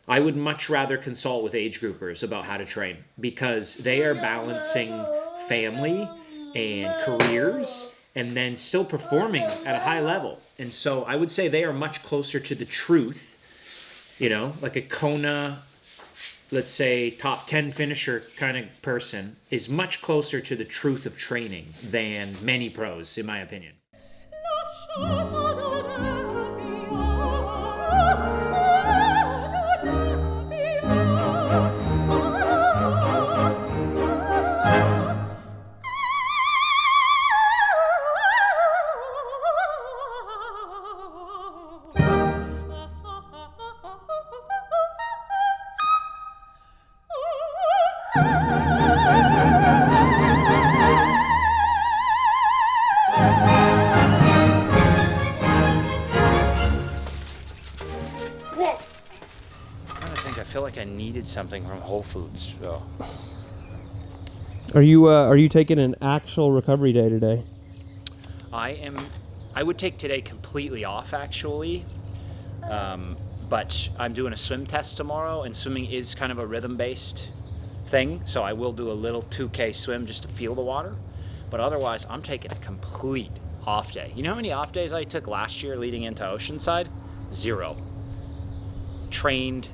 I would much rather consult with age groupers about how to train because they are balancing family and careers and then still performing at a high level. And so I would say they are much closer to the truth, like a Kona, let's say top 10 finisher kind of person is much closer to the truth of training than many pros, in my opinion. I needed something from Whole Foods. So. Are you taking an actual recovery day today? I would take today completely off actually, but I'm doing a swim test tomorrow, and swimming is kind of a rhythm-based thing, so I will do a little 2K swim just to feel the water. But otherwise, I'm taking a complete off day. You know how many off days I took last year leading into Oceanside? 0. Trained.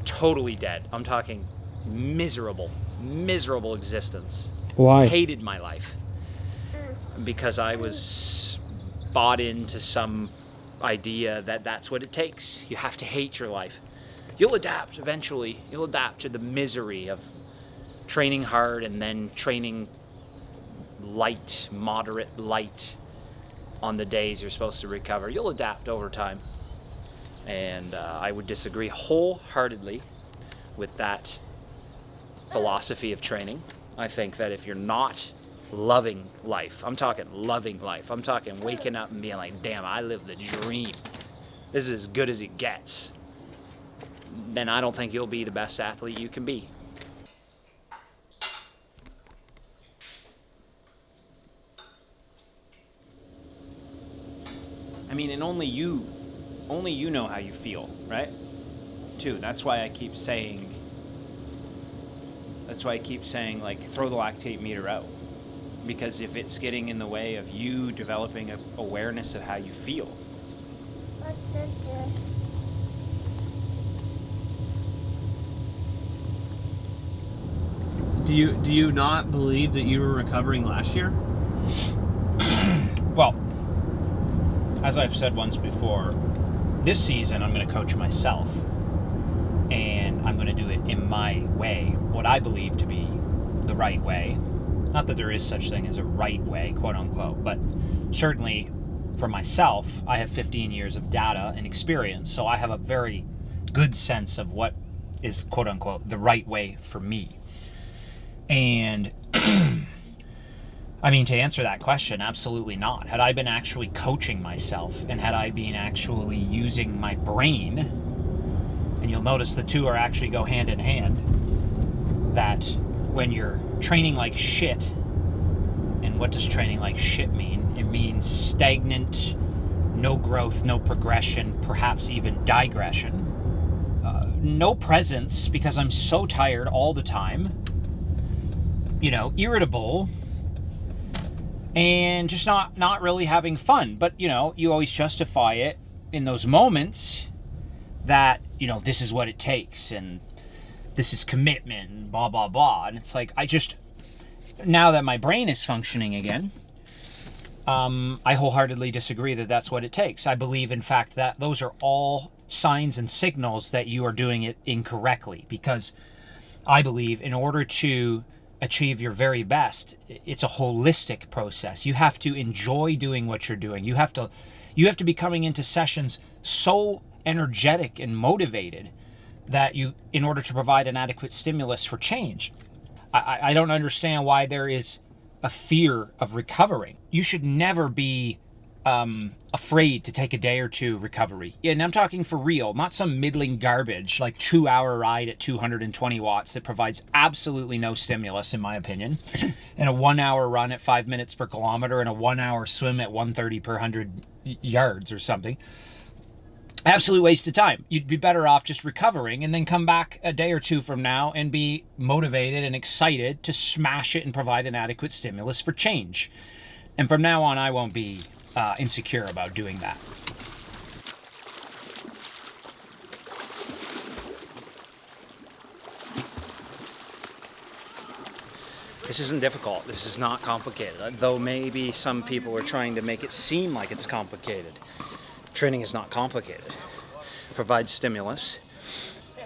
Totally dead. I'm talking miserable existence. Why? Hated my life because I was bought into some idea that that's what it takes. You have to hate your life. You'll adapt eventually. You'll adapt to the misery of training hard and then training light, moderate light on the days you're supposed to recover. You'll adapt over time. And I would disagree wholeheartedly with that philosophy of training. I think that if you're not loving life, I'm talking loving life, I'm talking waking up and being like, damn, I live the dream, this is as good as it gets, then I don't think you'll be the best athlete you can be. I mean, and only you know how you feel, right? Too. That's why I keep saying, like, throw the lactate meter out. Because if it's getting in the way of you developing an awareness of how you feel. Do you not believe that you were recovering last year? Well, as I've said once before, this season I'm going to coach myself, and I'm going to do it in my way, what I believe to be the right way. Not that there is such thing as a right way, quote unquote, but certainly for myself, I have 15 years of data and experience, so I have a very good sense of what is, quote unquote, the right way for me. And I mean, to answer that question, absolutely not. Had I been actually coaching myself, and had I been actually using my brain, and you'll notice the two are actually go hand in hand, that when you're training like shit, and what does training like shit mean? It means stagnant, no growth, no progression, perhaps even digression. No presence, because I'm so tired all the time, irritable, and just not really having fun. But, you always justify it in those moments that, this is what it takes, and this is commitment, and blah, blah, blah. And it's like, now that my brain is functioning again, I wholeheartedly disagree that that's what it takes. I believe, in fact, that those are all signs and signals that you are doing it incorrectly, because I believe in order to achieve your very best, it's a holistic process. You have to enjoy doing what you're doing. You have to be coming into sessions so energetic and motivated that in order to provide an adequate stimulus for change. I don't understand why there is a fear of recovering. You should never be afraid to take a day or two recovery. And I'm talking for real, not some middling garbage like 2-hour ride at 220 watts that provides absolutely no stimulus, in my opinion, and a 1-hour run at 5 minutes per kilometer, and a 1-hour swim at 130 per 100 yards or something. Absolute waste of time. You'd be better off just recovering and then come back a day or two from now and be motivated and excited to smash it and provide an adequate stimulus for change. And from now on, I won't be insecure about doing that. This isn't difficult. This is not complicated. Though maybe some people are trying to make it seem like it's complicated. Training is not complicated. Provide stimulus,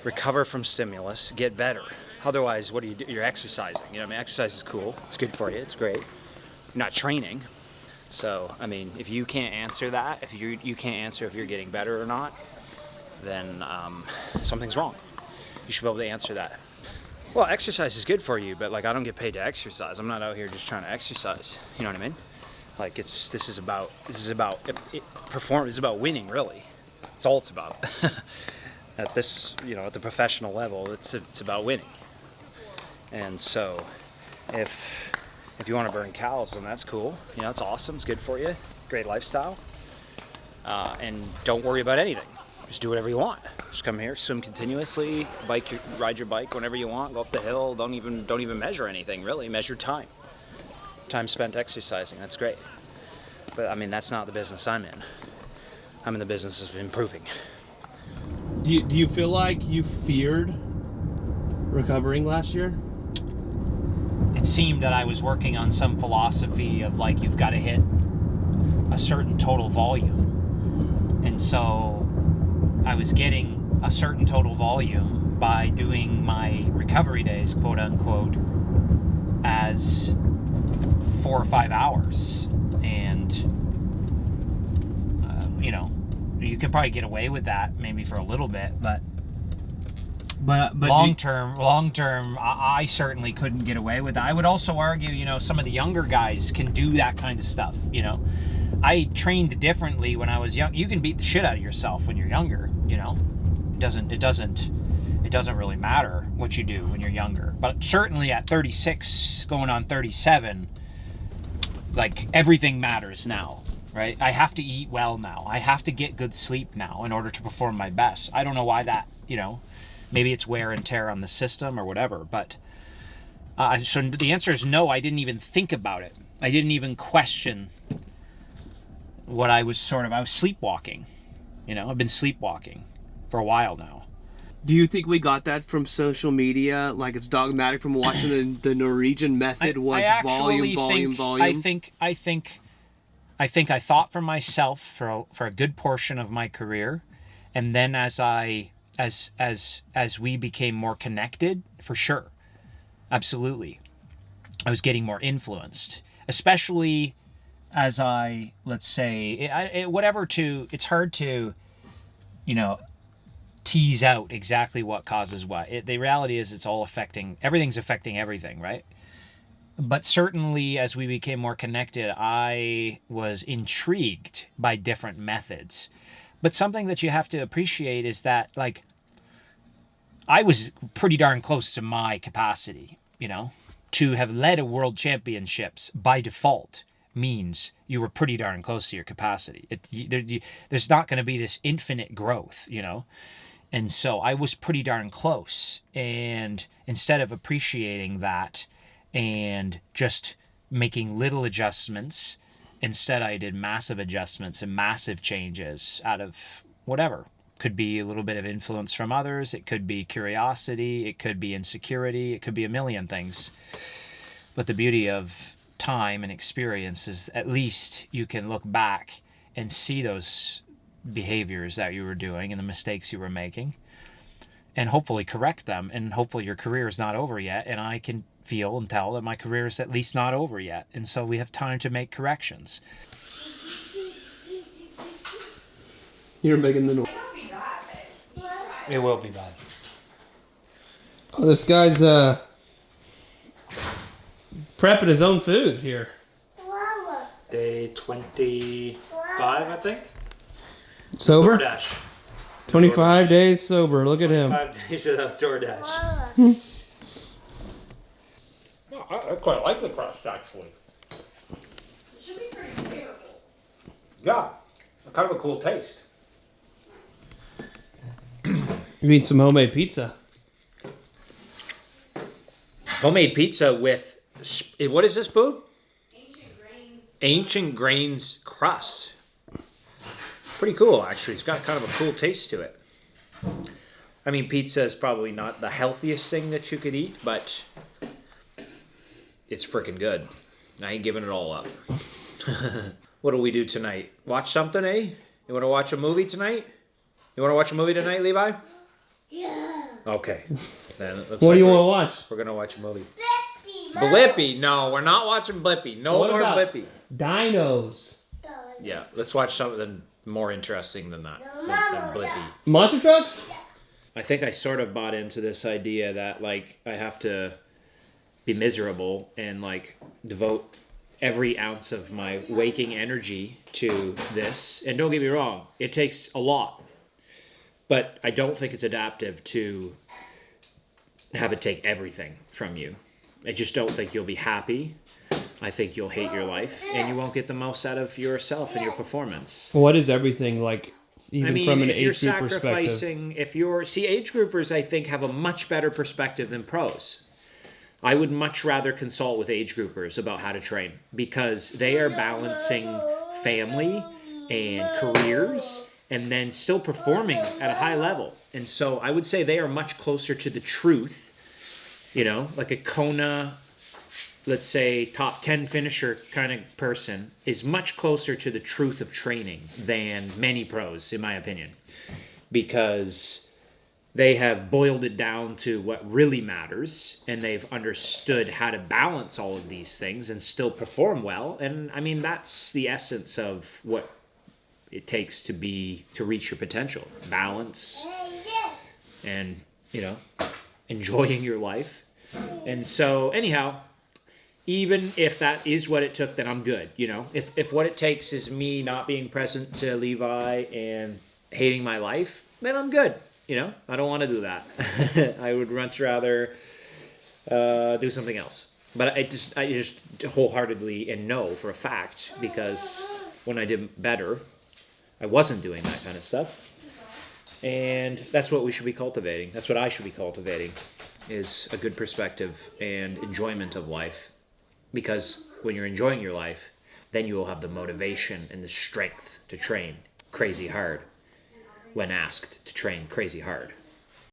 recover from stimulus, get better. Otherwise, what do you do? You're exercising. You know, I mean, exercise is cool. It's good for you. It's great. You're not training. So, I mean, if you can't answer that, if you can't answer if you're getting better or not, then something's wrong. You should be able to answer that. Well, exercise is good for you, but like I don't get paid to exercise. I'm not out here just trying to exercise. You know what I mean? Like this is about perform. It's about winning, really. That's all it's about. At this, you know, at the professional level, it's about winning. And so, if you want to burn calories, then that's cool. You know, it's awesome. It's good for you. Great lifestyle. And don't worry about anything. Just do whatever you want. Just come here, swim continuously, ride your bike whenever you want, go up the hill. Don't even measure anything, really. Measure time. Time spent exercising. That's great. But I mean, that's not the business I'm in. I'm in the business of improving. Do you feel like you feared recovering last year? It seemed that I was working on some philosophy of like, you've got to hit a certain total volume. And so I was getting a certain total volume by doing my recovery days, quote unquote, as 4 or 5 hours. And, you know, you can probably get away with that maybe for a little bit, but long term, I certainly couldn't get away with that. I would also argue, you know, some of the younger guys can do that kind of stuff, you know. I trained differently when I was young. You can beat the shit out of yourself when you're younger, you know. It doesn't really matter what you do when you're younger. But certainly at 36, going on 37, like everything matters now, right? I have to eat well now. I have to get good sleep now in order to perform my best. I don't know why that, you know, maybe it's wear and tear on the system or whatever, but so the answer is no. I didn't even think about it. I didn't even question what I was sleepwalking. You know, I've been sleepwalking for a while now. Do you think we got that from social media? Like it's dogmatic from watching the Norwegian method was volume. I think I thought for myself for a good portion of my career, and then as we became more connected, for sure, absolutely, I was getting more influenced, especially as I, let's say, it's hard to, you know, tease out exactly what causes what. The reality is everything's affecting everything, right? But certainly as we became more connected, I was intrigued by different methods. But something that you have to appreciate is that, like, I was pretty darn close to my capacity, you know? To have led a world championships by default means you were pretty darn close to your capacity. There's not going to be this infinite growth, you know? And so I was pretty darn close. And instead of appreciating that and just making little adjustments, instead I did massive adjustments and massive changes out of whatever. Could be a little bit of influence from others. It could be curiosity. It could be insecurity. It could be a million things. But the beauty of time and experience is at least you can look back and see those behaviors that you were doing and the mistakes you were making and hopefully correct them. And hopefully your career is not over yet. And I can feel and tell that my career is at least not over yet. And so we have time to make corrections. You're making the noise. It will be bad. Oh, this guy's prepping his own food here. Day 25, I think. Sober? DoorDash. 25 days sober. Look at him. 5 days without DoorDash. I quite like the crust, actually. It should be pretty flavorful. Yeah, kind of a cool taste. You eat some homemade pizza. Homemade pizza with, what is this, Boo? Ancient grains crust. Pretty cool, actually. It's got kind of a cool taste to it. I mean, pizza is probably not the healthiest thing that you could eat, but it's freaking good. I ain't giving it all up. What do we do tonight? Watch something, eh? You want to watch a movie tonight? You want to watch a movie tonight, Levi? Yeah. Okay. Then What do you want to watch? We're going to watch a movie. Blippy. No, we're not watching Blippy. No What more about Blippy. Dinos. Yeah, let's watch something more interesting than that. Than Blippy. Monster trucks? I think I sort of bought into this idea that, like, I have to be miserable and, like, devote every ounce of my waking energy to this. And don't get me wrong, it takes a lot. But I don't think it's adaptive to have it take everything from you. I just don't think you'll be happy. I think you'll hate your life, and you won't get the most out of yourself and your performance. What is everything like? Even I mean, from an if you're age group perspective. sacrificing, age groupers, I think, have a much better perspective than pros. I would much rather consult with age groupers about how to train because they are balancing family and careers and then still performing at a high level. And so I would say they are much closer to the truth, you know, like a Kona, let's say top 10 finisher kind of person is much closer to the truth of training than many pros, in my opinion, because they have boiled it down to what really matters and they've understood how to balance all of these things and still perform well. And I mean, that's the essence of what it takes to reach your potential. Balance and, you know, enjoying your life. And so anyhow, even if that is what it took, then I'm good. You know, if what it takes is me not being present to Levi and hating my life, then I'm good. You know, I don't want to do that. I would much rather do something else. But I just wholeheartedly and know for a fact, because when I did better, I wasn't doing that kind of stuff. And that's what we should be cultivating. That's what I should be cultivating, is a good perspective and enjoyment of life. Because when you're enjoying your life, then you will have the motivation and the strength to train crazy hard when asked to train crazy hard.